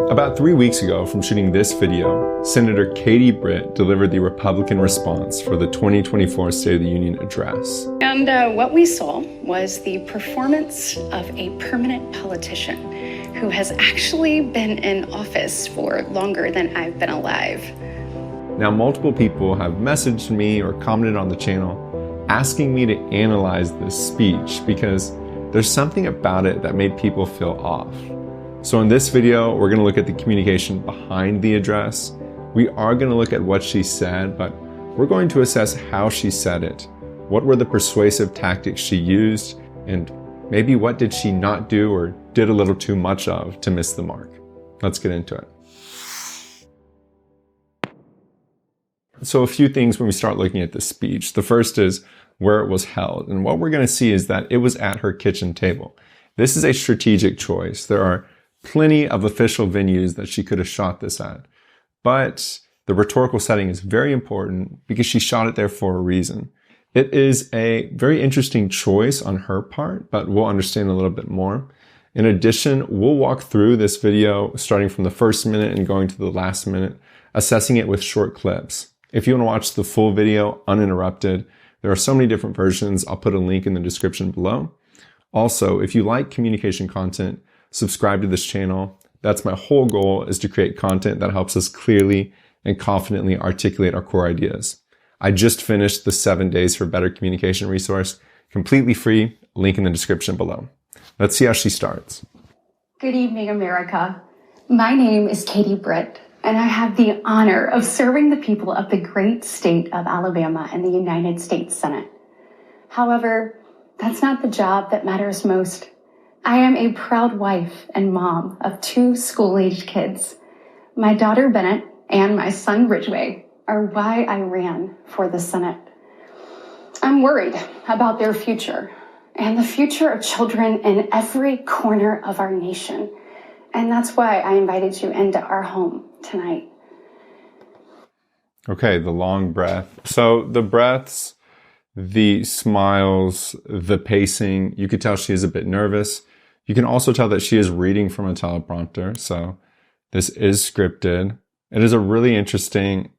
About 3 weeks ago from shooting this video, Senator Katie Britt delivered the Republican response for the 2024 State of the Union address. And what we saw was the performance of a permanent politician who has actually been in office for longer than I've been alive. Now, multiple people have messaged me or commented on the channel asking me to analyze this speech because there's something about it that made people feel off. So in this video, we're going to look at the communication behind the address. We are going to look at what she said, but we're going to assess how she said it. What were the persuasive tactics she used, and maybe what did she not do or did a little too much of to miss the mark? Let's get into it. So a few things when we start looking at the speech. The first is where it was held. And what we're going to see is that it was at her kitchen table. This is a strategic choice. There are plenty of official venues that she could have shot this at. But the rhetorical setting is very important because she shot it there for a reason. It is a very interesting choice on her part, but we'll understand a little bit more. In addition, we'll walk through this video starting from the first minute and going to the last minute, assessing it with short clips. If you want to watch the full video uninterrupted, there are so many different versions. I'll put a link in the description below. Also, if you like communication content, subscribe to this channel. That's my whole goal, is to create content that helps us clearly and confidently articulate our core ideas. I just finished the 7 Days for Better Communication resource, completely free, link in the description below. Let's see how she starts. Good evening, America. My name is Katie Britt, and I have the honor of serving the people of the great state of Alabama in the United States Senate. However, that's not the job that matters most. I am a proud wife and mom of 2 school-aged kids. My daughter Bennett and my son Ridgway are why I ran for the Senate. I'm worried about their future and the future of children in every corner of our nation. And that's why I invited you into our home tonight. Okay, the long breath. So the breaths, the smiles, the pacing, you could tell she is a bit nervous. You can also tell that she is reading from a teleprompter. So this is scripted. It is a really interesting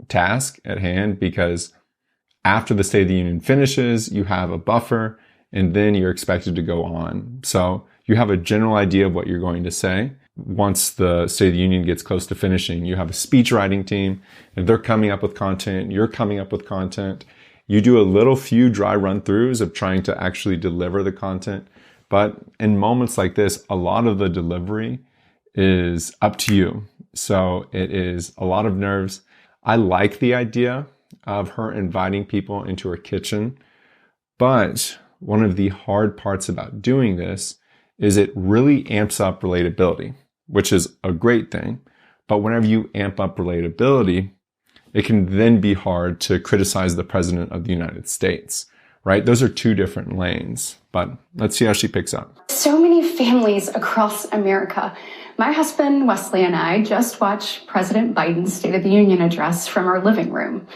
task at hand because after the State of the Union finishes, you have a buffer and then you're expected to go on. So you have a general idea of what you're going to say. Once the State of the Union gets close to finishing, you have a speech writing team and they're coming up with content. You're coming up with content. You do a few dry run throughs of trying to actually deliver the content. But in moments like this, a lot of the delivery is up to you. So it is a lot of nerves. I like the idea of her inviting people into her kitchen, but one of the hard parts about doing this is it really amps up relatability, which is a great thing. But whenever you amp up relatability, it can then be hard to criticize the President of the United States, right? Those are 2 different lanes, but let's see how she picks up. So many families across America. My husband, Wesley, and I just watched President Biden's State of the Union address from our living room.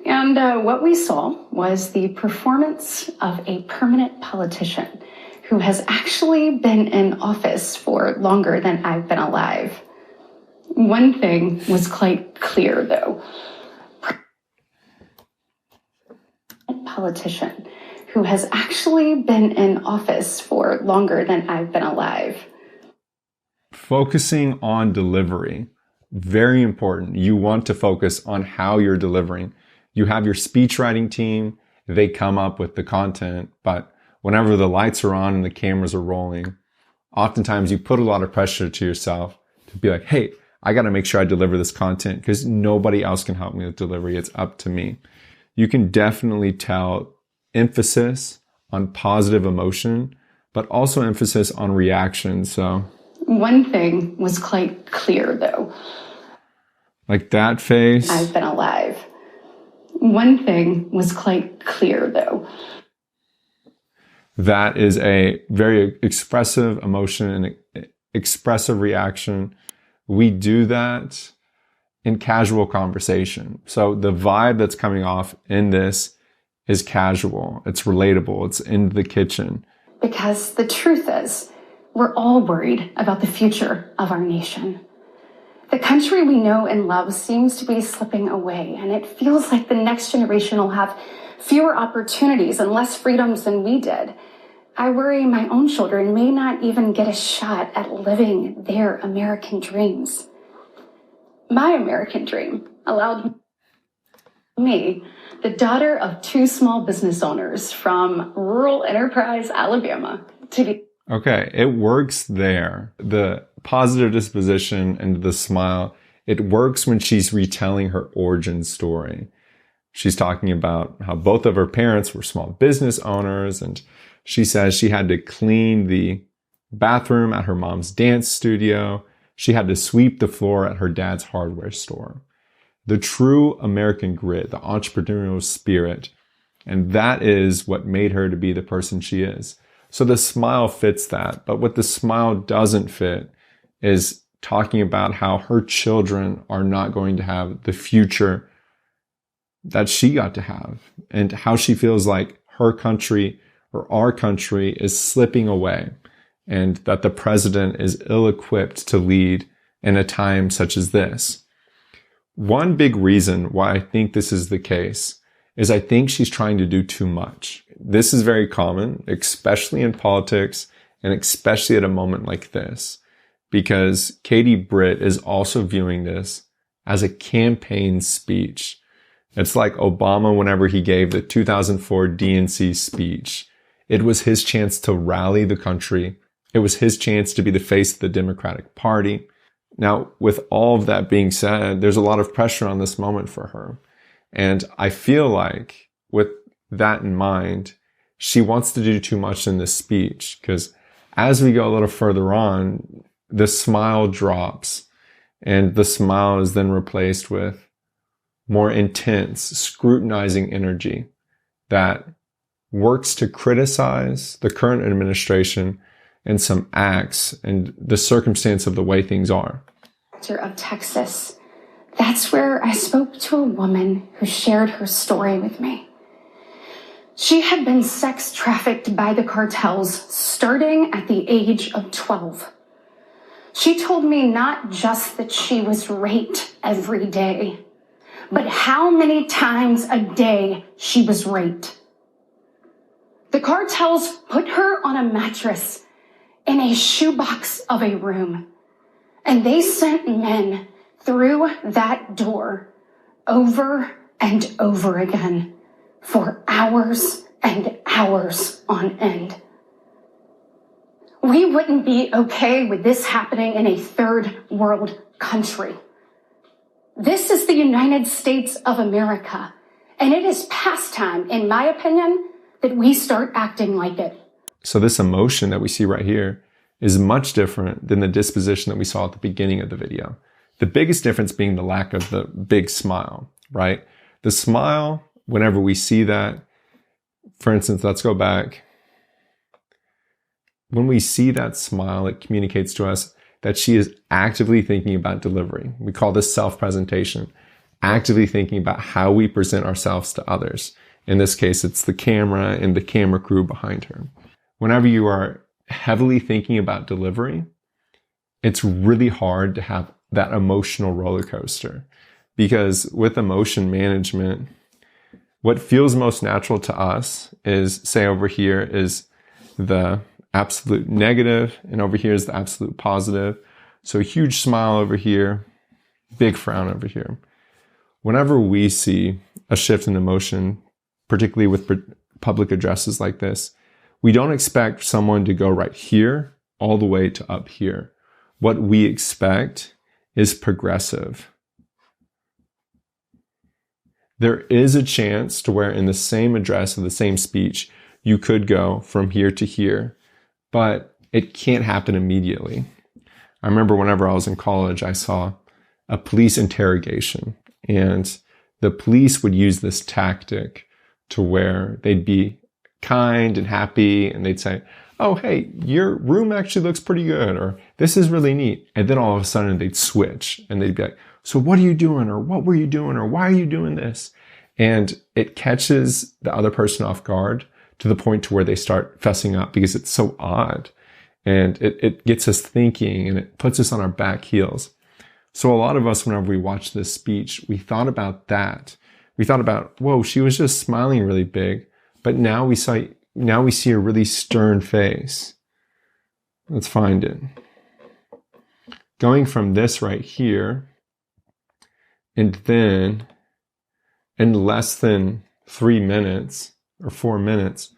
And what we saw was the performance of a permanent politician who has actually been in office for longer than I've been alive. One thing was quite clear, though. Politician who has actually been in office for longer than I've been alive. Focusing on delivery, very important. You want to focus on how you're delivering. You have your speech writing team, they come up with the content, but whenever the lights are on and the cameras are rolling, oftentimes you put a lot of pressure to yourself to be like, hey, I got to make sure I deliver this content because nobody else can help me with delivery. It's up to me. You can definitely tell emphasis on positive emotion, but also emphasis on reaction. So one thing was quite clear, though. Like that face. I've been alive. One thing was quite clear, though. That is a very expressive emotion and expressive reaction. We do that in casual conversation. So the vibe that's coming off in this is casual. It's relatable. It's in the kitchen. Because the truth is, we're all worried about the future of our nation. The country we know and love seems to be slipping away, and it feels like the next generation will have fewer opportunities and less freedoms than we did. I worry my own children may not even get a shot at living their American dreams. My American dream allowed me, the daughter of two small business owners from rural Enterprise, Alabama, to be. Okay, it works there. The positive disposition and the smile, it works when she's retelling her origin story. She's talking about how both of her parents were small business owners, and she says she had to clean the bathroom at her mom's dance studio. She had to sweep the floor at her dad's hardware store. The true American grit, the entrepreneurial spirit, and that is what made her to be the person she is. So the smile fits that. But what the smile doesn't fit is talking about how her children are not going to have the future that she got to have, and how she feels like her country or our country is slipping away, and that the president is ill-equipped to lead in a time such as this. One big reason why I think this is the case is I think she's trying to do too much. This is very common, especially in politics and especially at a moment like this, because Katie Britt is also viewing this as a campaign speech. It's like Obama whenever he gave the 2004 DNC speech. It was his chance to rally the country. It was his chance to be the face of the Democratic Party. Now, with all of that being said, there's a lot of pressure on this moment for her. And I feel like with that in mind, she wants to do too much in this speech, because as we go a little further on, the smile drops, and the smile is then replaced with more intense, scrutinizing energy that works to criticize the current administration and some acts and the circumstance of the way things are. Of Texas, that's where I spoke to a woman who shared her story with me. She had been sex trafficked by the cartels starting at the age of 12. She told me not just that she was raped every day, but how many times a day she was raped. The cartels put her on a mattress in a shoebox of a room, and they sent men through that door over and over again for hours and hours on end. We wouldn't be okay with this happening in a third world country. This is the United States of America, and it is past time, in my opinion, that we start acting like it. So this emotion that we see right here is much different than the disposition that we saw at the beginning of the video. The biggest difference being the lack of the big smile, right? The smile, whenever we see that, for instance, let's go back. When we see that smile, it communicates to us that she is actively thinking about delivery. We call this self-presentation, actively thinking about how we present ourselves to others. In this case, it's the camera and the camera crew behind her. Whenever you are heavily thinking about delivery, it's really hard to have that emotional roller coaster, because with emotion management, what feels most natural to us is, say over here is the absolute negative, and over here is the absolute positive. So a huge smile over here, big frown over here. Whenever we see a shift in emotion, particularly with public addresses like this, we don't expect someone to go right here all the way to up here. What we expect is progressive. There is a chance to where in the same address of the same speech, you could go from here to here, but it can't happen immediately. I remember whenever I was in college, I saw a police interrogation, and the police would use this tactic to where they'd be kind and happy, and they'd say, oh, hey, your room actually looks pretty good, or this is really neat. And then all of a sudden they'd switch and they'd be like, so what are you doing? Or what were you doing? Or why are you doing this? And it catches the other person off guard to the point to where they start fessing up, because it's so odd. And it gets us thinking, and it puts us on our back heels. So a lot of us, whenever we watch this speech, we thought about that. We thought about, whoa, she was just smiling really big, but now we see a really stern face. Let's find it. Going from this right here, and then in less than 3 minutes or 4 minutes,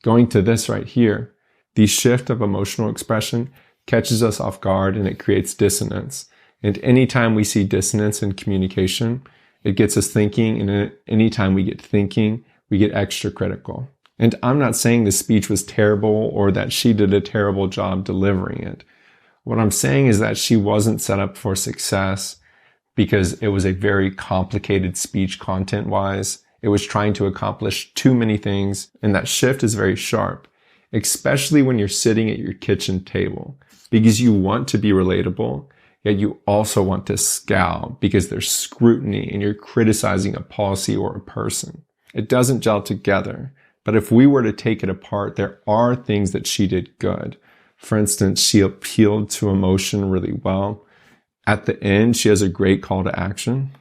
going to this right here, the shift of emotional expression catches us off guard and it creates dissonance. And anytime we see dissonance in communication, it gets us thinking. And anytime we get thinking, we get extra critical. And I'm not saying the speech was terrible or that she did a terrible job delivering it. What I'm saying is that she wasn't set up for success because it was a very complicated speech content-wise. It was trying to accomplish too many things, and that shift is very sharp, especially when you're sitting at your kitchen table, because you want to be relatable, yet you also want to scowl because there's scrutiny and you're criticizing a policy or a person. It doesn't gel together. But if we were to take it apart, there are things that she did good. For instance, she appealed to emotion really well. At the end, she has a great call to action.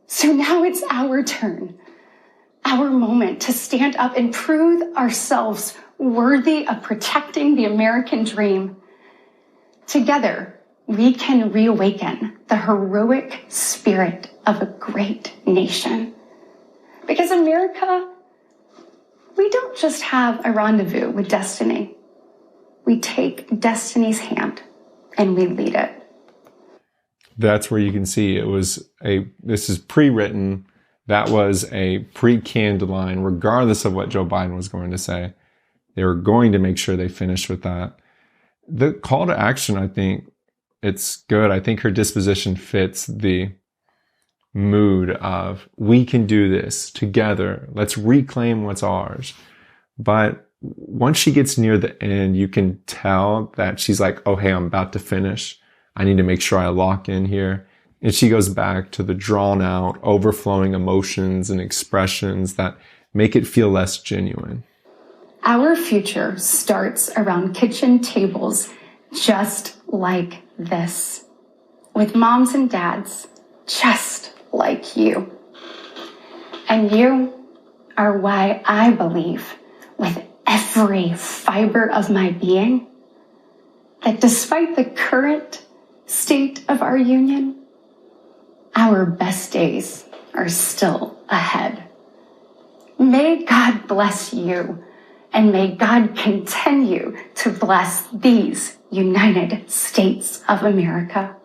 So now it's our turn, our moment to stand up and prove ourselves worthy of protecting the American dream. Together, we can reawaken the heroic spirit of a great nation. Because America, we don't just have a rendezvous with destiny. We take destiny's hand and we lead it. That's where you can see this is pre-written. That was a pre-canned line, regardless of what Joe Biden was going to say. They were going to make sure they finished with that. The call to action, I think it's good. I think her disposition fits the mood of, we can do this together. Let's reclaim what's ours. But once she gets near the end, you can tell that she's like, oh, hey, I'm about to finish. I need to make sure I lock in here. And she goes back to the drawn out, overflowing emotions and expressions that make it feel less genuine. Our future starts around kitchen tables just like this, with moms and dads just like you. And you are why I believe with every fiber of my being that despite the current state of our union, our best days are still ahead. May God bless you, and may God continue to bless these United States of America.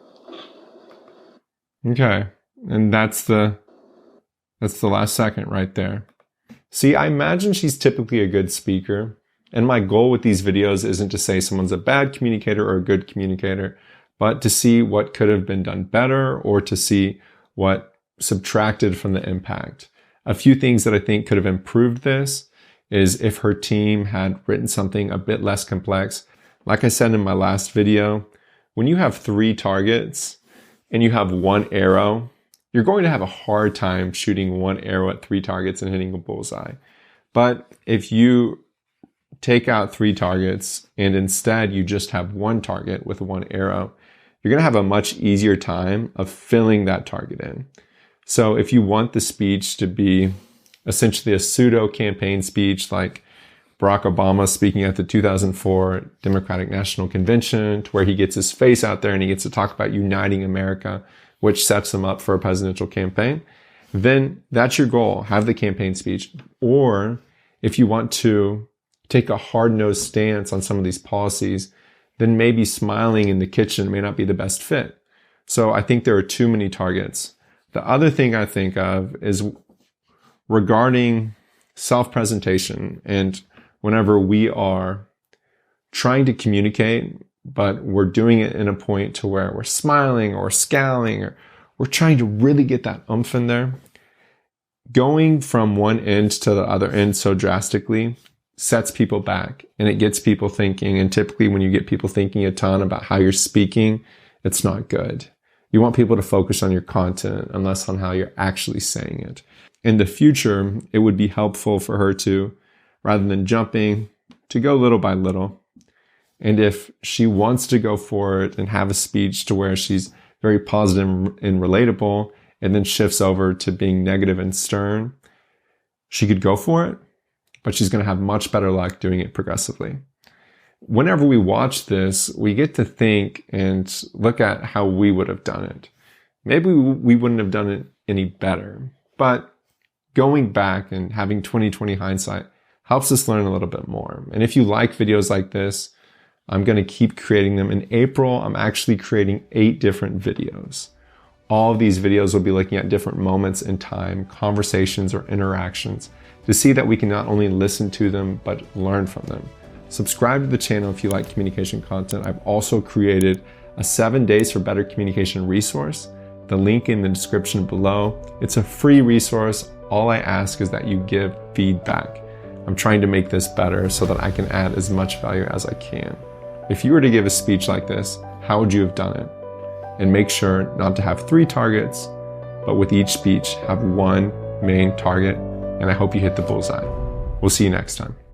Okay. And that's the last second right there. See, I imagine she's typically a good speaker. And my goal with these videos isn't to say someone's a bad communicator or a good communicator, but to see what could have been done better or to see what subtracted from the impact. A few things that I think could have improved this is if her team had written something a bit less complex. Like I said in my last video, when you have 3 targets and you have 1 arrow, you're going to have a hard time shooting 1 arrow at 3 targets and hitting a bullseye. But if you take out 3 targets and instead you just have 1 target with 1 arrow, you're going to have a much easier time of filling that target in. So if you want the speech to be essentially a pseudo campaign speech like Barack Obama speaking at the 2004 Democratic National Convention, to where he gets his face out there and he gets to talk about uniting America, which sets him up for a presidential campaign, then that's your goal. Have the campaign speech. Or if you want to take a hard-nosed stance on some of these policies, then maybe smiling in the kitchen may not be the best fit. So I think there are too many targets. The other thing I think of is regarding self-presentation, and whenever we are trying to communicate, but we're doing it in a point to where we're smiling or scowling, or we're trying to really get that oomph in there, going from one end to the other end so drastically sets people back and it gets people thinking. And typically when you get people thinking a ton about how you're speaking, it's not good. You want people to focus on your content and less on how you're actually saying it. In the future, it would be helpful for her to, rather than jumping, to go little by little. And if she wants to go for it and have a speech to where she's very positive and relatable, and then shifts over to being negative and stern, she could go for it, but she's going to have much better luck doing it progressively. Whenever we watch this, we get to think and look at how we would have done it. Maybe we wouldn't have done it any better, but going back and having 20/20 hindsight helps us learn a little bit more. And if you like videos like this, I'm going to keep creating them. In April, I'm actually creating 8 different videos. All of these videos will be looking at different moments in time, conversations or interactions, to see that we can not only listen to them, but learn from them. Subscribe to the channel if you like communication content. I've also created a 7 Days for Better Communication resource. The link in the description below. It's a free resource. All I ask is that you give feedback. I'm trying to make this better so that I can add as much value as I can. If you were to give a speech like this, how would you have done it? And make sure not to have 3 targets, but with each speech have 1 main target. And I hope you hit the bullseye. We'll see you next time.